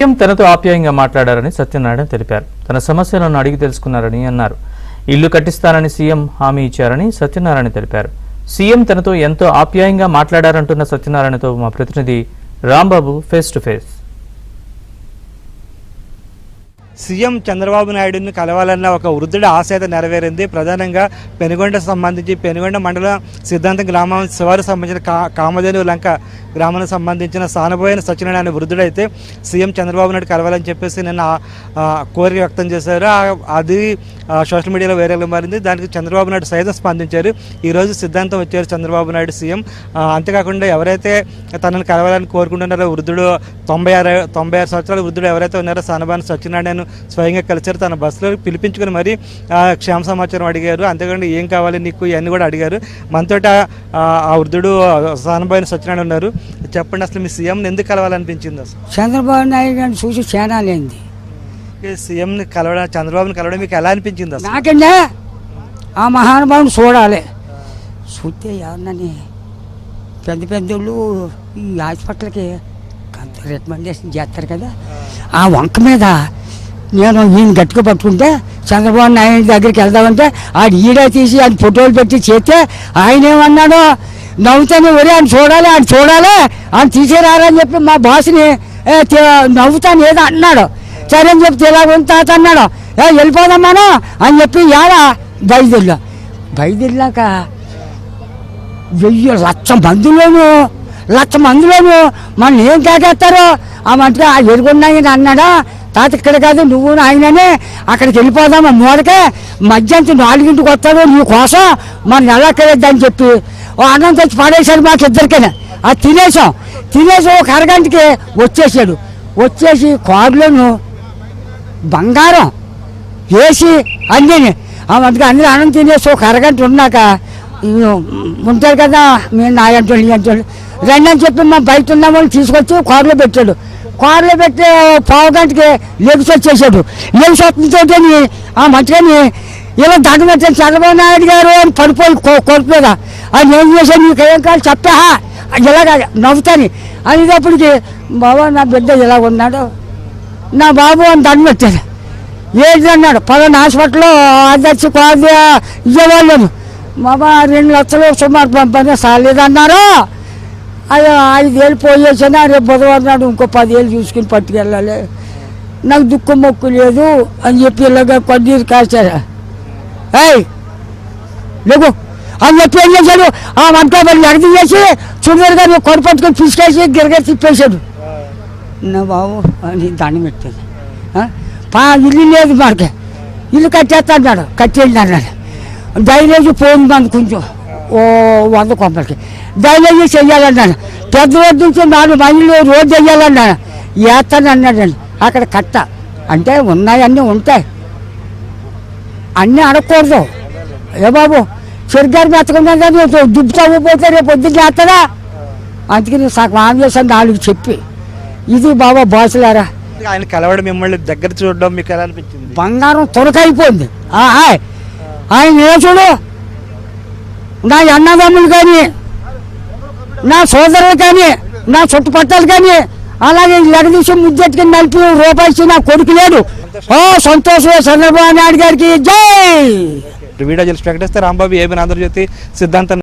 CM తనతో ఆప్యాయంగా మాట్లాడారని సత్యనారాయణ తెలిపారు. తన సమస్యలను అడిగి తెలుసుకున్నారని అన్నారు. ఇల్లు కట్టిస్తానని సీఎం హామీ ఇచ్చారని సత్యనారాయణ తెలిపారు. సీఎం తనతో ఎంతో ఆప్యాయంగా మాట్లాడారంటున్న సత్యనారాయణతో మా ప్రతినిధి Rambabu face to face. CM Chandrababu నాయుడుని కలవాలన్న ఒక వృద్ధుడి ఆశ అయితే నెరవేరింది. ప్రధానంగా పెనుగొండ సంబంధించి పెనుగొండ మండలం సిద్ధాంతం గ్రామం శివారు సంబంధించిన కామధేను లంక గ్రామానికి సంబంధించిన సానబోయిన సత్యనారాయణ అనే వృద్ధుడైతే సీఎం చంద్రబాబు నాయుడు కలవాలని చెప్పేసి నిన్న కోరిక వ్యక్తం చేశారు. అది సోషల్ మీడియాలో వైరల్గా మారింది. దానికి చంద్రబాబు నాయుడు సైతం స్పందించారు. ఈరోజు సిద్ధాంతం వచ్చారు చంద్రబాబు నాయుడు సీఎం. అంతేకాకుండా ఎవరైతే తనను కలవాలని కోరుకుంటున్నారో వృద్ధుడు 96 సంవత్సరాల వృద్ధుడు ఎవరైతే ఉన్నారో సానబోయిన సత్యనారాయణ స్వయంగా కలిసారు. తన బస్సులో పిలిపించుకుని మరి క్షేమ సమాచారం అడిగారు. అంతేకాకుండా ఏం కావాలి నీకు ఇవన్నీ కూడా అడిగారు. మనతో ఆ వృద్ధుడు సానబోయిన సత్యనారాయణ ఉన్నారు. చెప్పండి, అసలు మీ సీఎంని ఎందుకు కలవాలనిపించింది? అసలు చంద్రబాబు నాయుడు గారిని చూసి చాలా లేనిది. సీఎంని కలవడం, చంద్రబాబుని కలవడం మీకు ఎలా అనిపించింది? అసలు నాకంటే ఆ మహానుభావుని చూడాలి. చూస్తే ఎవరినని పెద్ద పెద్దోళ్ళు ఈ హాస్పిటల్కి రికమెండేషన్ చేస్తారు కదా, ఆ వంక మీద నేను ఈయన గట్టిగా పట్టుకుంటే చంద్రబాబు నాయుడు దగ్గరికి వెళ్దామంటే ఆడు ఈడే తీసి ఆయన ఫోటోలు పెట్టి చేస్తే ఆయన ఏమన్నాడు, నవ్వుతానే ఒరే ఆయన చూడాలి ఆయన తీసేరారని చెప్పి మా బాస్ని నవ్వుతాను ఏదో అన్నాడు. సరే అని చెప్పి ఇలా తాత అన్నాడు, వెళ్ళిపోదామాను అని చెప్పి ఏడా బయలుదేరాక 1,00,000 మందిలోను మన ఏం కాకేస్తారు ఆ మట్టుగా ఆ ఎరుగున్నాయని అన్నాడా. తాత ఇక్కడ కాదు నువ్వు ఆయననే అక్కడికి వెళ్ళిపోదామా మూడకే మధ్యాహ్నం 4ంటికి వస్తాడు నీ కోసం మనం ఎలా కలేద్దని చెప్పి ఓ అన్నం తెచ్చి పడేశాడు మాకు ఇద్దరికైనా. అది తినేసి ఒక అరగంటకి వచ్చేసి కారులోను బంగారం వేసి అన్నీ ఆ మటుగా అందరూ అన్నం తినేసి ఒక అరగంట ఉన్నాక ఉంటారు కదా మేము నాయంటోళ్ళు ఇయంటోళ్ళు రండి అని చెప్పి మా బయట ఉన్న వాళ్ళు తీసుకొచ్చి కారులో పెట్టాడు. కారులో పెట్టి 1/2 గంటకి లెగ్స్ వచ్చేసాడు. లెగ్స్ వస్తుంటే ఆ మంచిగాని ఇలా దండ పెట్టాను చంద్రబాబు నాయుడు గారు అని పడిపోయి కొడుకుదా అది ఏం చేశాను నీకు ఏం కాదు చెప్పా ఇలాగ నవ్వుతాను అనేటప్పటికి బాబా నా బిడ్డ ఇలా ఉన్నాడు నా బాబు అని దండ పెట్టాడు. ఏంటి అన్నాడు, పలానా హాస్పిటల్లో అధ్యక్ష కాదు ఇవ్వలేను బాబా 2 లక్షలు సుమారు పంపని సాలేదన్నారు. అది 5,000 పోయేసినా రేపు బుధవారం నాడు ఇంకో 10,000 చూసుకుని పట్టుకెళ్ళాలి. నాకు దుఃఖం మొక్కు లేదు అని చెప్పి ఇలాగ కొద్దిగా కాల్చారు. లేకు అని చెప్పి ఏం చేశాడు, ఆ వంట వాళ్ళు ఎగది చేసి చుడిగా కొడు పట్టుకొని పిసికేసి గిరగ తిప్పేశాడు. నా బాబు అని దండం పెట్టాడు. ఇల్లు లేదు మనకి, ఇల్లు కట్టేస్తా అన్నాడు. కట్టేయండి అన్నాడు. డ్రైనేజీ పోయింది మనకు కొంచెం ఓ 100 కొంపలకి డ్రైనేజీ చెయ్యాలన్నాడు. పెద్ద రోడ్డు నుంచి 4 మైళ్ళు రోడ్డు వేయాలన్నాడు. వేస్తాను అన్నాడండి. అక్కడ కట్ట అంటే ఉన్నాయన్నీ ఉంటాయి, అన్నీ అడగకూడదు. ఏ బాబు చెరుగారు మెత్తకుండా కానీ దుబ్బు తవ్విపోతే రేపు పొద్దున్న చేస్తాడా. అందుకని సగం ఆన్ చేశాను 4 చెప్పి. ఇది బాబా బాసులారా ఆయన కలవడం మిమ్మల్ని దగ్గర చూడడం మీకు ఎలా అనిపించింది? బంగారం తొలకైపోయింది. ఆయన ఏ చూడు నా అన్నదమ్ములు కానీ నా సోదరులు కానీ నా చుట్టుపక్కలు కానీ అలాగే లెగదీసి ముద్దెట్టుకుని నలిపి రూపాయి నా కొడుకు లేడు. సంతోషం చంద్రబాబు నాయుడు గారికి జై. వీడియో తెలిసి ప్రకటిస్తే రాంబాబు ఏబీ ఆంధ్రజ్యోతి సిద్ధాంతం.